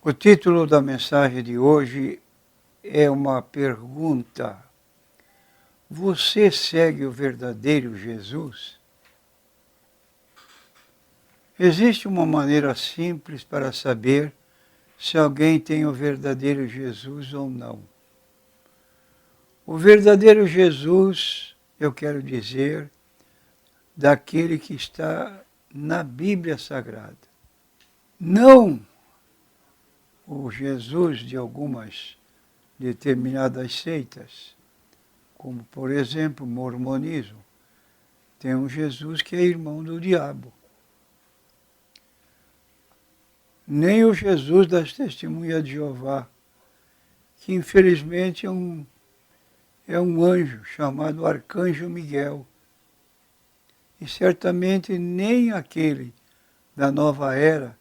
O título da mensagem de hoje é uma pergunta. Você segue o verdadeiro Jesus? Existe uma maneira simples para saber se alguém tem o verdadeiro Jesus ou não. O verdadeiro Jesus, eu quero dizer, daquele que está na Bíblia Sagrada. Não o Jesus de algumas determinadas seitas, como, por exemplo, o mormonismo. Tem um Jesus que é irmão do diabo. Nem o Jesus das Testemunhas de Jeová, que infelizmente é um anjo chamado Arcanjo Miguel. E certamente nem aquele da nova era,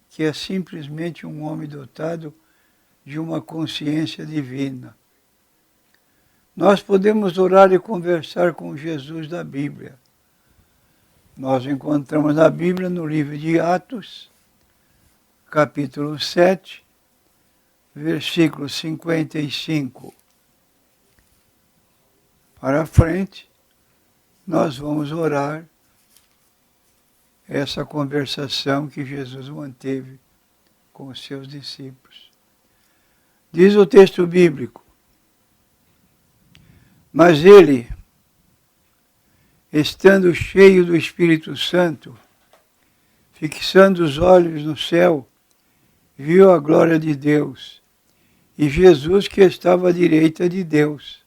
que é simplesmente um homem dotado de uma consciência divina. Nós podemos orar e conversar com Jesus da Bíblia. Nós encontramos na Bíblia, no livro de Atos, capítulo 7, versículo 55. Para frente, nós vamos orar essa conversação que Jesus manteve com os seus discípulos. Diz o texto bíblico: mas ele, estando cheio do Espírito Santo, fixando os olhos no céu, viu a glória de Deus e Jesus que estava à direita de Deus.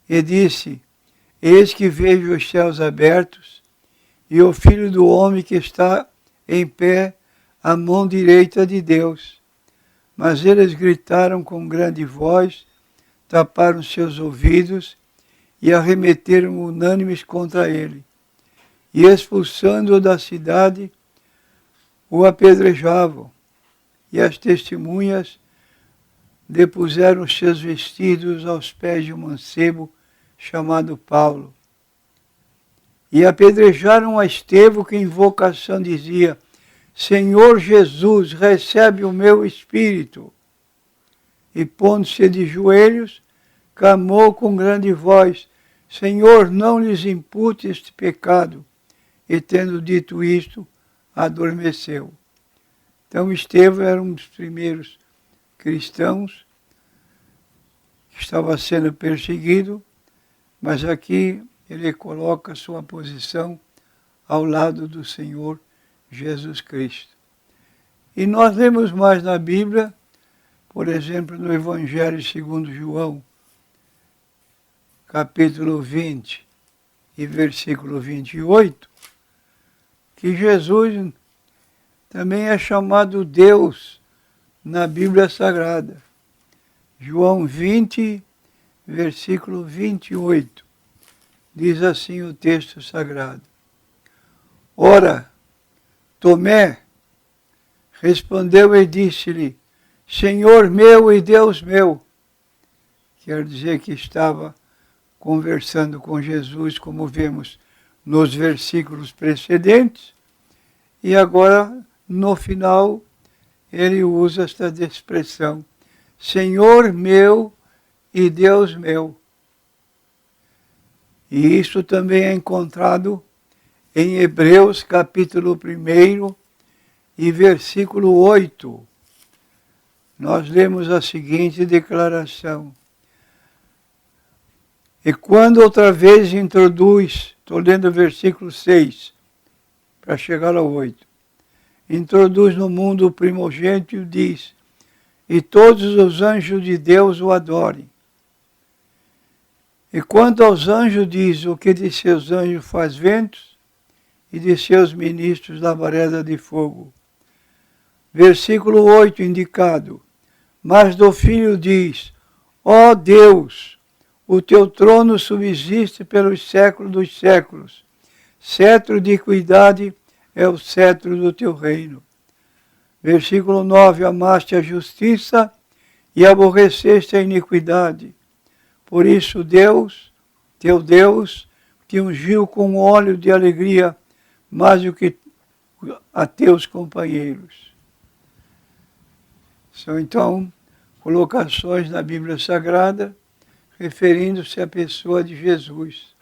E disse: eis que vejo os céus abertos e o Filho do Homem que está em pé à mão direita de Deus. Mas eles gritaram com grande voz, taparam seus ouvidos e arremeteram unânimes contra ele. E expulsando-o da cidade, o apedrejavam. E as testemunhas depuseram seus vestidos aos pés de um mancebo chamado Paulo. E apedrejaram a Estevão, que em invocação dizia: Senhor Jesus, recebe o meu espírito. E pondo-se de joelhos, clamou com grande voz: Senhor, não lhes impute este pecado. E tendo dito isto, adormeceu. Então Estevão era um dos primeiros cristãos que estava sendo perseguido, mas aqui ele coloca sua posição ao lado do Senhor Jesus Cristo. E nós lemos mais na Bíblia, por exemplo, no Evangelho segundo João, capítulo 20 e versículo 28, que Jesus também é chamado Deus na Bíblia Sagrada. João 20, versículo 28. Diz assim o texto sagrado: ora, Tomé respondeu e disse-lhe: Senhor meu e Deus meu. Quer dizer que estava conversando com Jesus, como vemos nos versículos precedentes, e agora, no final, ele usa esta expressão: Senhor meu e Deus meu. E isso também é encontrado em Hebreus capítulo 1 e versículo 8. Nós lemos a seguinte declaração: e quando outra vez introduz, estou lendo o versículo 6, para chegar ao 8, introduz no mundo o primogênito e diz: e todos os anjos de Deus o adorem. E quanto aos anjos diz: o que de seus anjos faz ventos, e de seus ministros labareda de fogo. Versículo 8 indicado: mas do Filho diz: ó Deus, o teu trono subsiste pelos séculos dos séculos. Cetro de equidade é o cetro do teu reino. Versículo 9: amaste a justiça e aborreceste a iniquidade. Por isso Deus, teu Deus, te ungiu com óleo de alegria mais do que a teus companheiros. São então colocações na Bíblia Sagrada referindo-se à pessoa de Jesus.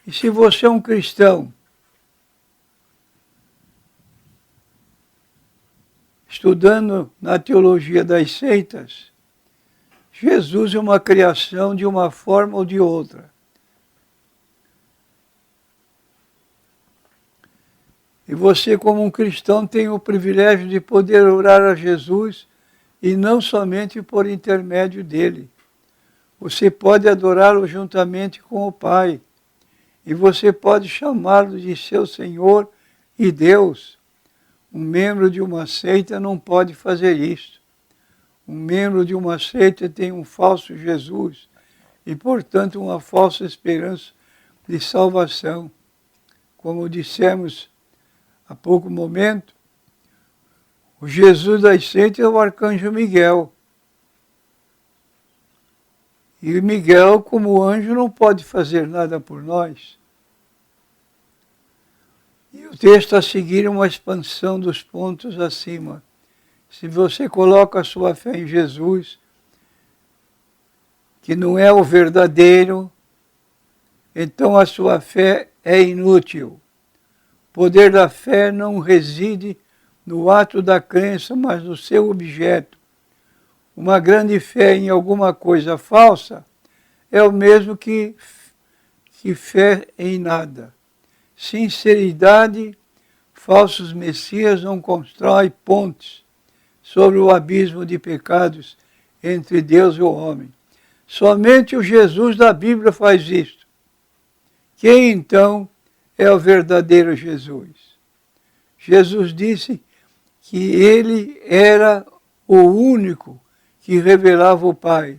E se você é um cristão, estudando na teologia das seitas, Jesus é uma criação de uma forma ou de outra. E você, como um cristão, tem o privilégio de poder orar a Jesus e não somente por intermédio dele. Você pode adorá-lo juntamente com o Pai. E você pode chamá-lo de seu Senhor e Deus. Um membro de uma seita não pode fazer isso. Um membro de uma seita tem um falso Jesus e, portanto, uma falsa esperança de salvação. Como dissemos há pouco momento, o Jesus das seitas é o arcanjo Miguel. E Miguel, como anjo, não pode fazer nada por nós. E o texto a seguir é uma expansão dos pontos acima. Se você coloca a sua fé em Jesus, que não é o verdadeiro, então a sua fé é inútil. O poder da fé não reside no ato da crença, mas no seu objeto. Uma grande fé em alguma coisa falsa é o mesmo que fé em nada. Sinceridade, falsos messias não constroem pontes sobre o abismo de pecados entre Deus e o homem. Somente o Jesus da Bíblia faz isto. Quem então é o verdadeiro Jesus? Jesus disse que ele era o único que revelava o Pai.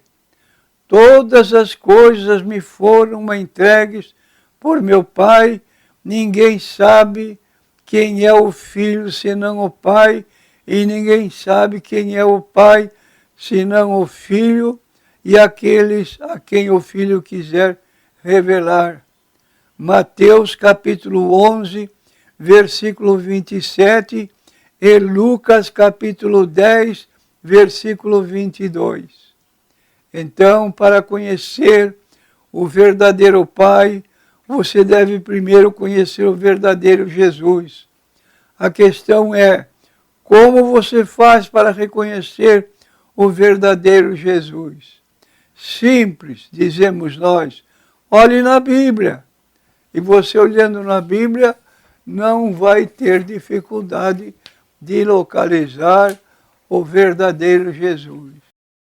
Todas as coisas me foram entregues por meu Pai, ninguém sabe quem é o Filho senão o Pai, e ninguém sabe quem é o Pai senão o Filho e aqueles a quem o Filho quiser revelar. Mateus capítulo 11, versículo 27 e Lucas capítulo 10, versículo 22. Então, para conhecer o verdadeiro Pai, você deve primeiro conhecer o verdadeiro Jesus. A questão é, como você faz para reconhecer o verdadeiro Jesus? Simples, dizemos nós, olhe na Bíblia. E você olhando na Bíblia, não vai ter dificuldade de localizar o verdadeiro Jesus.